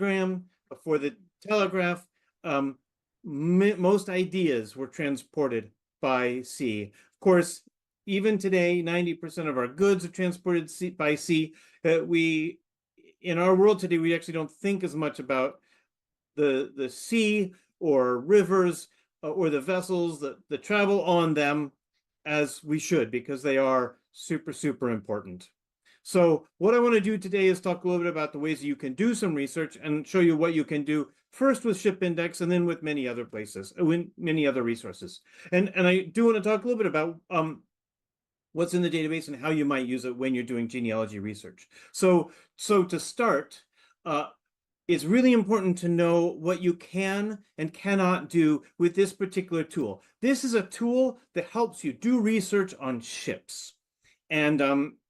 telegram, before the telegraph, most ideas were transported by sea. Of course, even today, 90% of our goods are transported by sea. In our world today, we actually don't think as much about the sea or rivers or the vessels that travel on them as we should, because they are super, super important. So what I want to do today is talk a little bit about the ways that you can do some research and show you what you can do first with ShipIndex and then with many other places, many other resources. And I do want to talk a little bit about what's in the database and how you might use it when you're doing genealogy research. So to start, it's really important to know what you can and cannot do with this particular tool. This is a tool that helps you do research on ships. And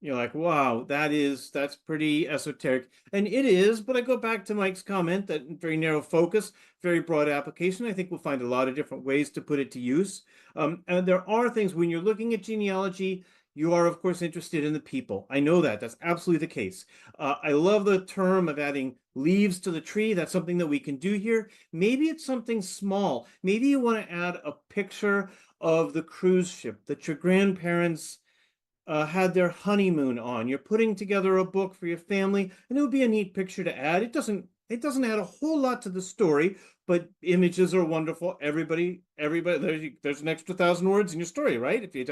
you're like, wow, that's pretty esoteric. And it is, but I go back to Mike's comment that very narrow focus, very broad application. I think we'll find a lot of different ways to put it to use. And there are things when you're looking at genealogy, you are, of course, interested in the people. I know that. That's absolutely the case. I love the term of adding leaves to the tree. That's something that we can do here. Maybe it's something small. Maybe you want to add a picture of the cruise ship that your grandparents had their honeymoon on. You're putting together a book for your family, and it would be a neat picture to add. It doesn't add a whole lot to the story, but images are wonderful. Everybody, there's an extra 1,000 words in your story, right? If you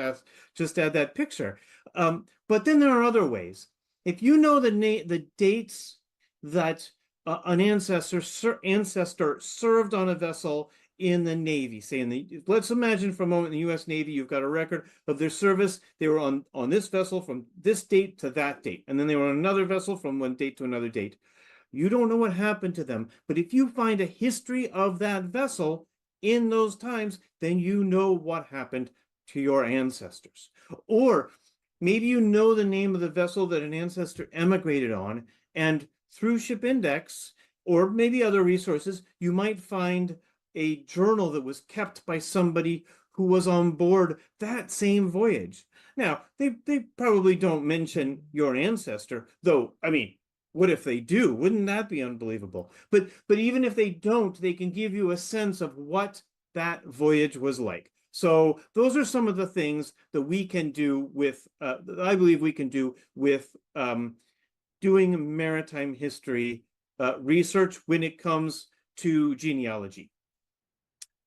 just add that picture. But then there are other ways. If you know the dates that an ancestor served on a vessel in the Navy, say let's imagine for a moment in the U.S. Navy, you've got a record of their service. They were on this vessel from this date to that date, and then they were on another vessel from one date to another date. You don't know what happened to them, but if you find a history of that vessel in those times, then you know what happened to your ancestors. Or maybe you know the name of the vessel that an ancestor emigrated on, and through ShipIndex or maybe other resources, you might find a journal that was kept by somebody who was on board that same voyage. Now, they probably don't mention your ancestor, though, I mean, what if they do? Wouldn't that be unbelievable? But even if they don't, they can give you a sense of what that voyage was like. So those are some of the things that we can do with, I believe we can do with doing maritime history research when it comes to genealogy.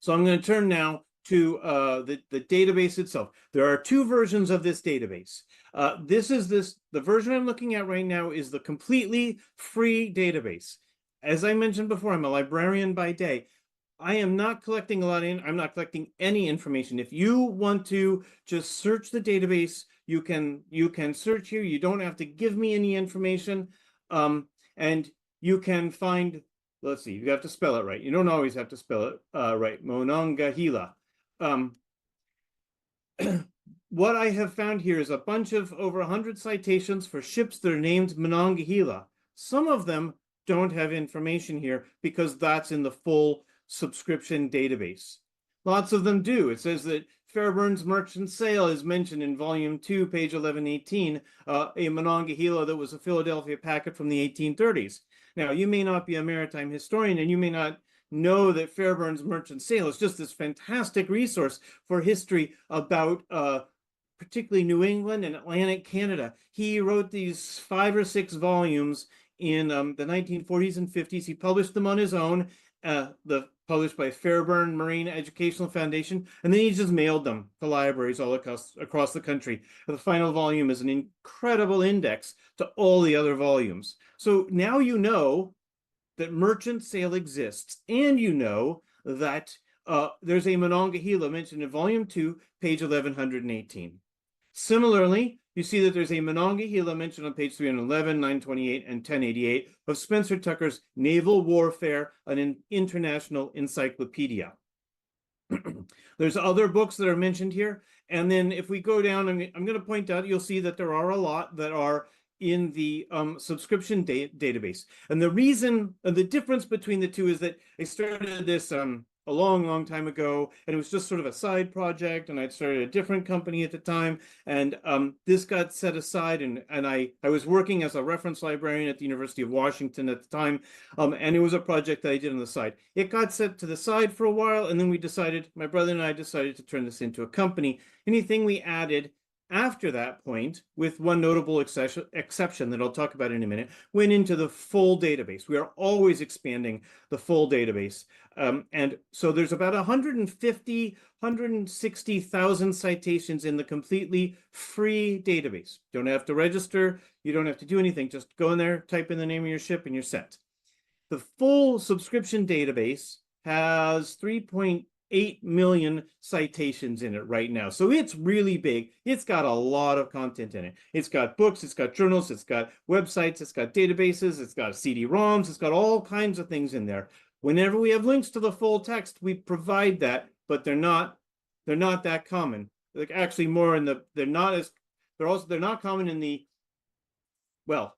So I'm going to turn now to the database itself. There are two versions of this database. The version I'm looking at right now is the completely free database. As I mentioned before, I'm a librarian by day. I am not collecting I'm not collecting any information. If you want to just search the database, you can search here. You don't have to give me any information. And you can find, let's see, you have to spell it right. You don't always have to spell it right. Monongahela. What I have found here is a bunch of over 100 citations for ships that are named Monongahela. Some of them don't have information here because that's in the full subscription database. Lots of them do. It says that Fairbairn's Merchant Sail is mentioned in volume 2, page 1118, a Monongahela that was a Philadelphia packet from the 1830s. Now, you may not be a maritime historian and you may not know that Fairbairn's Merchant Sail is just this fantastic resource for history about particularly New England and Atlantic Canada. He wrote these 5 or 6 volumes in the 1940s and 50s. He published them on his own, published by Fairbairn Marine Educational Foundation, and then he just mailed them to libraries all across the country. The final volume is an incredible index to all the other volumes. So now you know that Merchant Sail exists, and you know that there's a Monongahela mentioned in volume 2, page 1118. Similarly, you see that there's a Monongahela mentioned on page 311, 928, and 1088 of Spencer Tucker's Naval Warfare, an International Encyclopedia. There's other books that are mentioned here. And then if we go down, I'm going to point out, you'll see that there are a lot that are in the subscription database. And the reason, the difference between the two is that I started this a long, long time ago, and it was just sort of a side project, and I'd started a different company at the time, and this got set aside, and I was working as a reference librarian at the University of Washington at the time, and it was a project that I did on the side. It got set to the side for a while, and then my brother and I decided to turn this into a company. Anything we added after that point, with one notable exception that I'll talk about in a minute, went into the full database. We are always expanding the full database. And so there's about 150, 160,000 citations in the completely free database. Don't have to register. You don't have to do anything. Just go in there, type in the name of your ship, and you're set. The full subscription database has 3.8 million citations in it right now. So it's really big. It's got a lot of content in it. It's got books, it's got journals, it's got websites, it's got databases, it's got CD-ROMs, it's got all kinds of things in there. Whenever we have links to the full text, we provide that, but they're not that common. Like actually more in the, they're not common in the, well,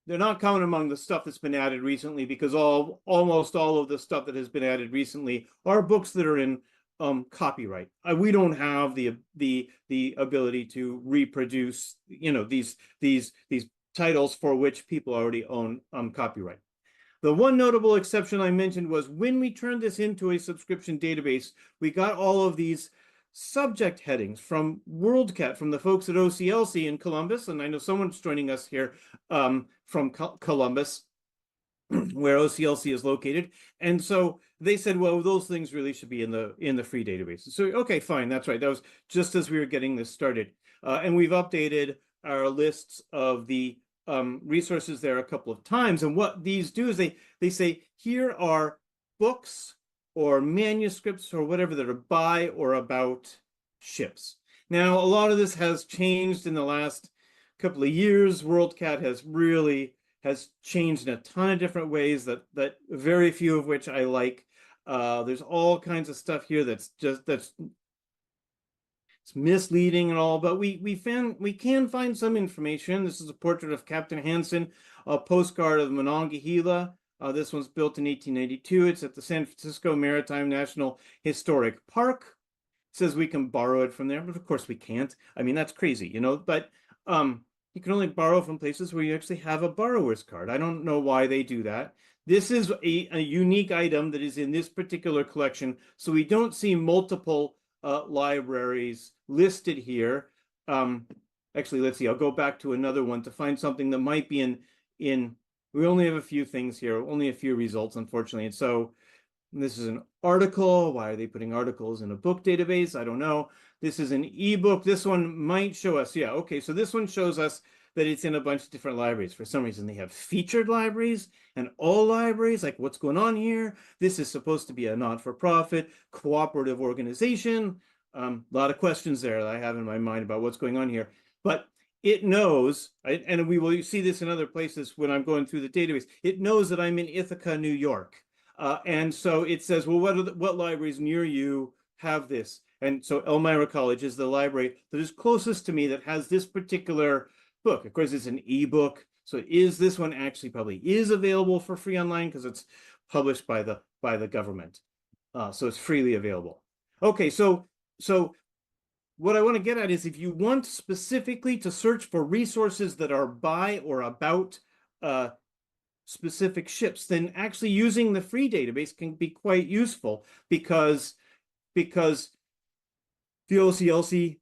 they're not common among the stuff that's been added recently, because almost all of the stuff that has been added recently are books that are in copyright. We don't have the ability to reproduce, these titles for which people already own copyright. The one notable exception I mentioned was when we turned this into a subscription database, we got all of these subject headings from WorldCat, from the folks at OCLC in Columbus, and I know someone's joining us here from Columbus, where OCLC is located. And so they said, well, those things really should be in the free database. So, okay, fine, that's right. That was just as we were getting this started. And we've updated our lists of the resources there a couple of times. And what these do is they say, here are books or manuscripts or whatever that are by or about ships. Now, a lot of this has changed in the last couple of years. WorldCat has changed in a ton of different ways that very few of which I like. There's all kinds of stuff here that's it's misleading and all, but we can find some information. This is a portrait of Captain Hansen, a postcard of Monongahela. This one's built in 1892. It's at the San Francisco Maritime National Historic Park. It says we can borrow it from there, but of course we can't. I mean, that's crazy, but you can only borrow from places where you actually have a borrower's card. I don't know why they do that. This is a unique item that is in this particular collection, so we don't see multiple libraries listed here. Actually, let's see, I'll go back to another one to find something that might be in we only have a few things here, only a few results, unfortunately. And so this is an article. Why are they putting articles in a book database? I don't know. This is an ebook. This one might show us, yeah, okay, so this one shows us that it's in a bunch of different libraries. For some reason, they have featured libraries and all libraries. Like, what's going on here? This is supposed to be a not-for-profit cooperative organization. A lot of questions there that I have in my mind about what's going on here. But it knows, and we will see this in other places when I'm going through the database, it knows that I'm in Ithaca, New York. And so it says, well, what libraries near you have this? And so Elmira College is the library that is closest to me that has this particular book. Of course, it's an ebook. So this one actually probably is available for free online because it's published by the government. So it's freely available. Okay, so what I want to get at is if you want specifically to search for resources that are by or about specific ships, then actually using the free database can be quite useful because the OCLC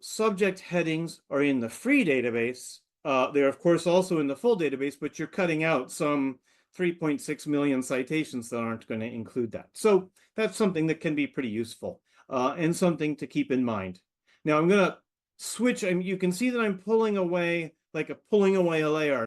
subject headings are in the free database. They're, of course, also in the full database, but you're cutting out some 3.6 million citations that aren't going to include that. So that's something that can be pretty useful and something to keep in mind. Now I'm going to switch, and you can see that I'm pulling away a layer.